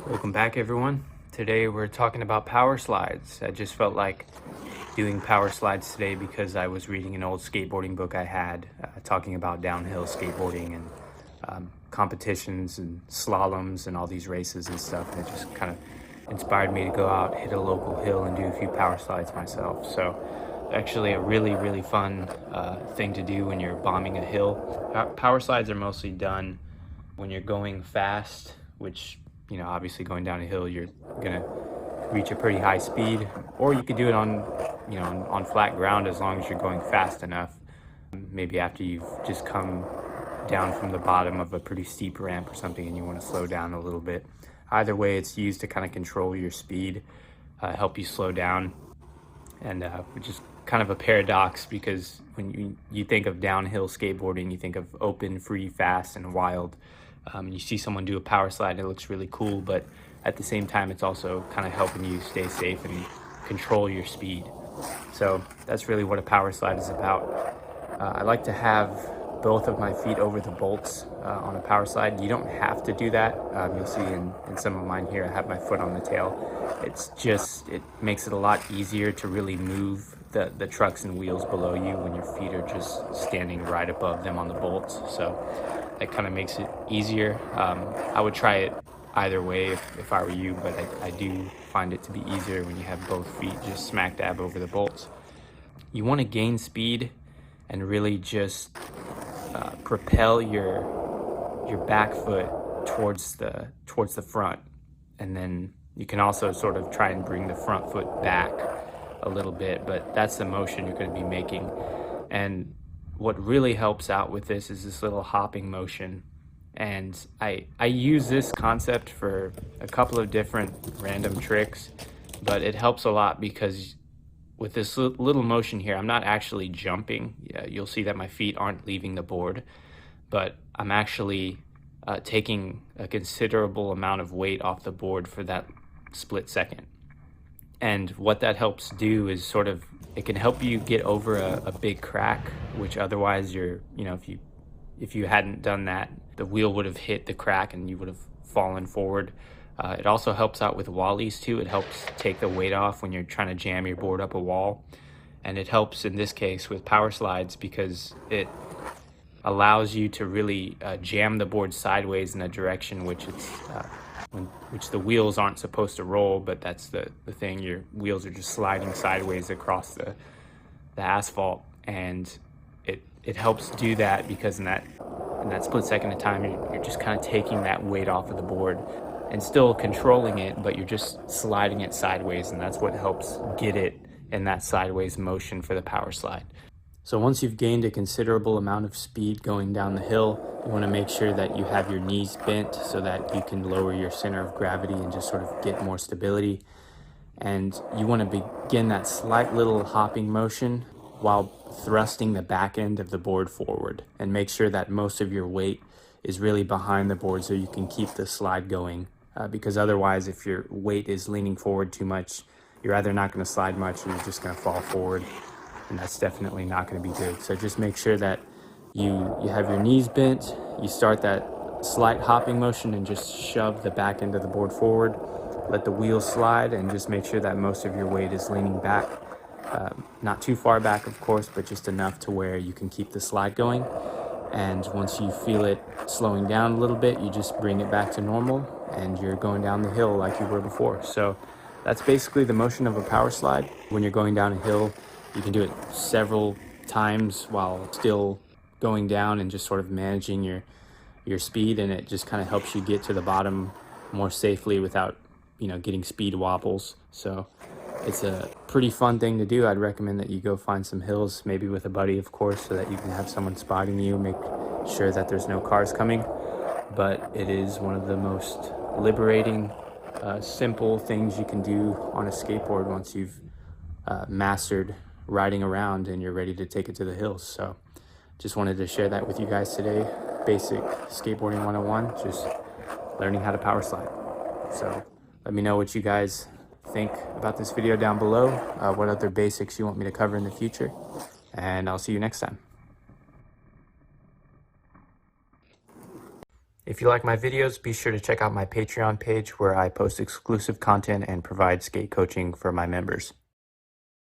Welcome back, everyone. Today we're talking about power slides. I just felt like doing power slides today because I was reading an old skateboarding book I had talking about downhill skateboarding and competitions and slaloms and all these races and stuff. And it just kind of inspired me to go out, hit a local hill, and do a few power slides myself. So actually a really fun thing to do when you're bombing a hill. Power slides are mostly done when you're going fast, which, you know, obviously going down a hill, you're gonna reach a pretty high speed, or you could do it on, you know, on flat ground as long as you're going fast enough. Maybe after you've just come down from the bottom of a pretty steep ramp or something and you want to slow down a little bit. Either way, it's used to kind of control your speed, help you slow down, and which is kind of a paradox because when you think of downhill skateboarding, you think of open, free, fast, and wild. You see someone do a power slide, it looks really cool, but at the same time, it's also kind of helping you stay safe and control your speed. So that's really what a power slide is about. I like to have both of my feet over the bolts on a power slide. You don't have to do that. You'll see in some of mine here, I have my foot on the tail. It makes it a lot easier to really move the trucks and wheels below you when your feet are just standing right above them on the bolts. So that kind of makes it easier. I would try it either way if I were you, but I do find it to be easier when you have both feet just smack dab over the bolts. You want to gain speed and really just propel your back foot towards the front, and then you can also sort of try and bring the front foot back a little bit, but that's the motion you're going to be making. And what really helps out with this is this little hopping motion. And I use this concept for a couple of different random tricks, but it helps a lot because with this little motion here, I'm not actually jumping. Yeah, you'll see that my feet aren't leaving the board, but I'm actually taking a considerable amount of weight off the board for that split second. And what that helps do is it can help you get over a big crack, which otherwise if you hadn't done that, the wheel would have hit the crack and you would have fallen forward. It also helps out with wallies too. It helps take the weight off when you're trying to jam your board up a wall. And it helps in this case with power slides because it allows you to really jam the board sideways in a direction which the wheels aren't supposed to roll, but that's the thing. Your wheels are just sliding sideways across the asphalt, and it helps do that because in that split second of time, you're just kind of taking that weight off of the board and still controlling it, but you're just sliding it sideways, and that's what helps get it in that sideways motion for the power slide. So once you've gained a considerable amount of speed going down the hill, you want to make sure that you have your knees bent so that you can lower your center of gravity and just sort of get more stability. And you want to begin that slight little hopping motion while thrusting the back end of the board forward, and make sure that most of your weight is really behind the board so you can keep the slide going. Because otherwise, if your weight is leaning forward too much, you're either not going to slide much or you're just going to fall forward, and that's definitely not going to be good. So just make sure that you have your knees bent, you start that slight hopping motion and just shove the back end of the board forward, let the wheels slide, and just make sure that most of your weight is leaning back. Not too far back, of course, but just enough to where you can keep the slide going. And once you feel it slowing down a little bit, you just bring it back to normal and you're going down the hill like you were before. So that's basically the motion of a power slide. When you're going down a hill, you can do it several times while still going down and just sort of managing your speed, and it just kind of helps you get to the bottom more safely without, getting speed wobbles. So it's a pretty fun thing to do. I'd recommend that you go find some hills, maybe with a buddy, of course, so that you can have someone spotting you, make sure that there's no cars coming. But it is one of the most liberating, simple things you can do on a skateboard once you've mastered riding around and you're ready to take it to the hills. So just wanted to share that with you guys today. Basic skateboarding 101, just learning how to power slide. So let me know what you guys think about this video down below, what other basics you want me to cover in the future, and I'll see you next time. If you like my videos, be sure to check out my Patreon page where I post exclusive content and provide skate coaching for my members.